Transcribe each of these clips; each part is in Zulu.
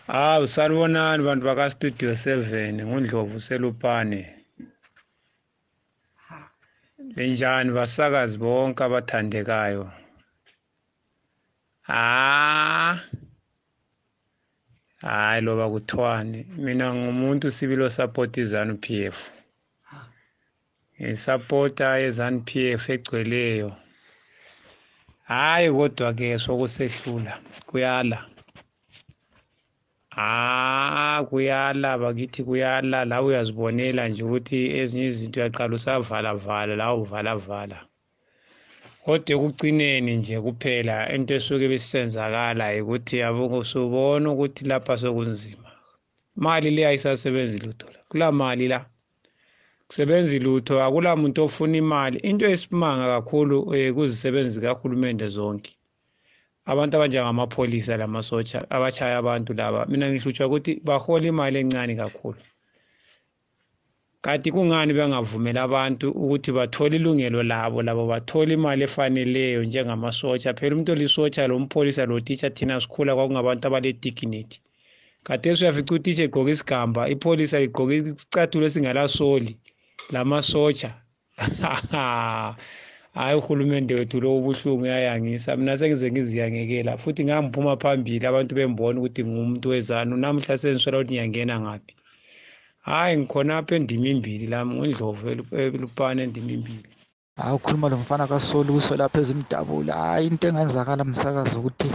Sanibonani bantu baka-Studio 7, nguNdlovu Selupane. Linjani basakazi bonke abathandekayo? Hayi loba kuthiwani, mina ngumuntu sibilo support iZanu-PF. Ngisupporta iZanu-PF egcweleyo. Hayi kodwa-ke sokusehlula kuyala. Kuyala bakithi kuyala, la uyazibonela nje ukuthi ezinye izinto uyaqala usavala la uvala. Kodwa ekugcineni nje kuphela into esuke ibisenzakala ukuthi yabo usubona ukuthi lapha sokunzima. Imali le ayisasebenzi lutho la. Kula mali la kusebenza lutho, akula muntu ofuna imali. Into esimanga kakhulu kuzisebenzi zikahulumende zonke. Abantu abanjengamapholisa lamasotsha abashaya abantu laba, mina ngihlutshwa ukuthi bahola imali encane kakhulu. Kanti kungani bengavumela abantu ukuthi bathole ilungelo labo bathole imali efaneleyo njengamasotsha? Phela umuntu olisotsha lo mpholisa lo teacher thina sikhula kwakungabantu abale-dignity. Khathesi uyafica utitsha egqoke isigamba, ipholisa ligqoke isicathulo esingelasoli lamasotsha. Hayi uhulumende wethu lo ubuhlungu uyayangisa. Mina sengize ngiziyangekela futhi ngangiphuma phambili abantu bembona ukuthi ngumuntu wezanu. Namhla sengisola ukuthi ngiyangena ngaphi. Hayi ngikhona apha endimimbili lami nguNdlovu Elupane endimimbili. Hayi ukhuluma lo mfana kaSoli lapha ezimdabula. Hayi into engenzakala msakazi ukuthi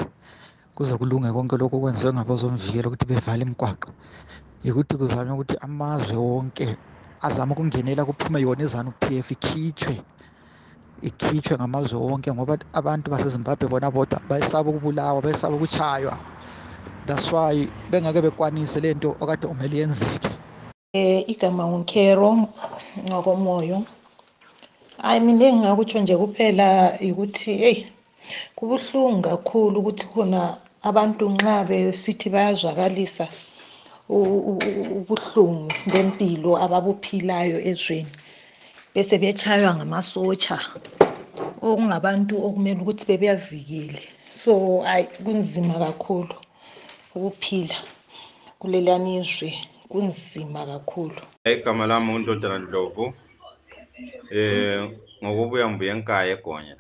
kuze kulunge konke lokho okwenziwe ngabozomvikela ukuthi bevale imigwaqo. Ukuthi kuzanywe ukuthi amazwe wonke azame ukungenela kuphume yona iZanu-PF ikhitshwe ngamazwe wonke ngoba abantu baseZimbabwe bona bodwa bayesaba ukubulawa, bayesaba ukuchaywa. That's why bengeke bekwanise lento okade umele yenzeke. Igama nguKhero ngokomoyo. Hayi mina engingakutsho nje kuphela ukuthi kubuhlungu kakhulu ukuthi khona abantu nxa besithi bayazwakalisa ubuhlungu bempilo ababuphilayo ezweni bese betshaywa ngamasotsha okungabantu okumele ukuthi bebeyavikele. So kunzima kakhulu ukuphila kulelani izwe, kunzima kakhulu. Igama lami uNdodana Ndlovu, ngokubuya ngibuye enkaya eGonya.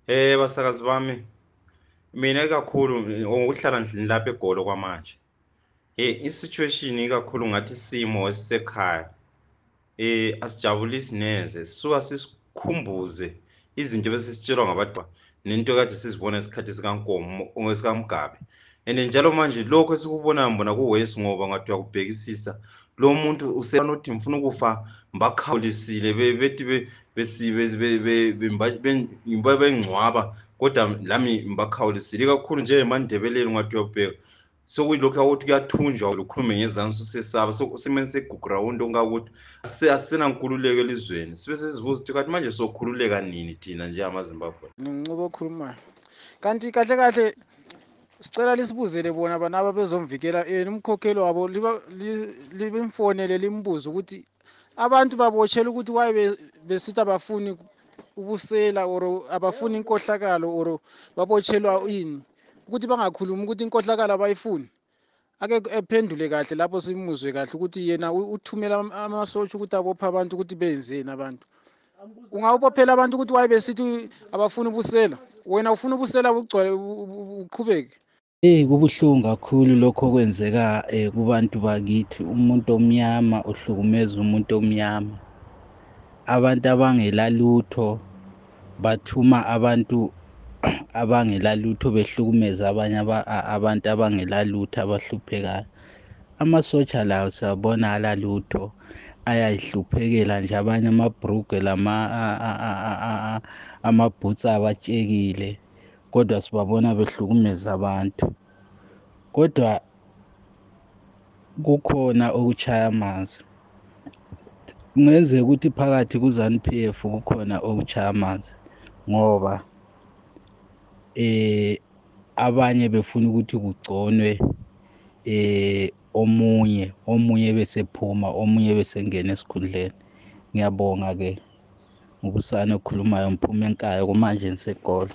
Basakazi bami, mina kakhulu ngokuhlala ndlini lapha eGoli kwamanje. I-situation ikakhulu ngathi isimo esisekhaya asijabulisi neze, sisuka sisikhumbuze izinto besisitshelwa ngabantu nento kade sizibona esikhathi sikaMgabe. And njalo manje lokho esikubonayo mbona kuwesi ngoba ngathi uyakubhekisisa lo muntu usenothi mfuna ukufa mbakhawulisile bethi bengcwaba kodwa lami mbakhawulisile kakhulu nje eMandebeleni ngathi uyabheka sokuyilokho ukuthi kuyathunjwa ukukhuluma ngezansi usesaba simeni seguground ongakuthi asenankululeko elizweni sibe sesizibuza ukuthi kanti manje sokhululeka nini thina nje amaZimbabwe. Ngincubo okhulumayo kanti kahle sicela lisibuzele bona banaba bezomvikela umkhokhelo wabo libimfonele limbuza ukuthi abantu babotshelwe ukuthi waye besithi abafuni ubusela or abafuni inkohlakalo or babotshelwa ini ukuthi bangakhulumi ukuthi inkohlakalo abayifuni. Ake ephendule kahle lapho simuzwe kahle ukuthi yena uthumela amasotsha ukuthi abopha abantu ukuthi benzeni abantu. Ungawubophela abantu ukuthi waye besithi abafuni ubusela, wena ufuna ubusela ugcwale uqhubeke. Kubuhlungu kakhulu lokho kwenzeka kubantu bakithi. Umuntu omnyama uhlukumeza umuntu omnyama. Abantu abangelalutho bathuma abantu abangelalutho behlukumeza abanye abantu abangelalutho abahluphekayo. Amasotsha lawo siyabona alalutho ayayihluphekela nje abanye amabhrugwe amabhutsi abatshekile kodwa sibabona behlukumeza abantu. Kodwa kukhona okuchaya amanzi. Kungenzeka ukuthi phakathi kuZanu-PF kukhona okuchaya amanzi ngoba abanye befuna ukuthi kugconwe omunye besephuma omunye besengena esikhundleni. Ngiyabonga ke ngubusana okhulumayo, ngiphume enkaya kumanje ngiseGoli.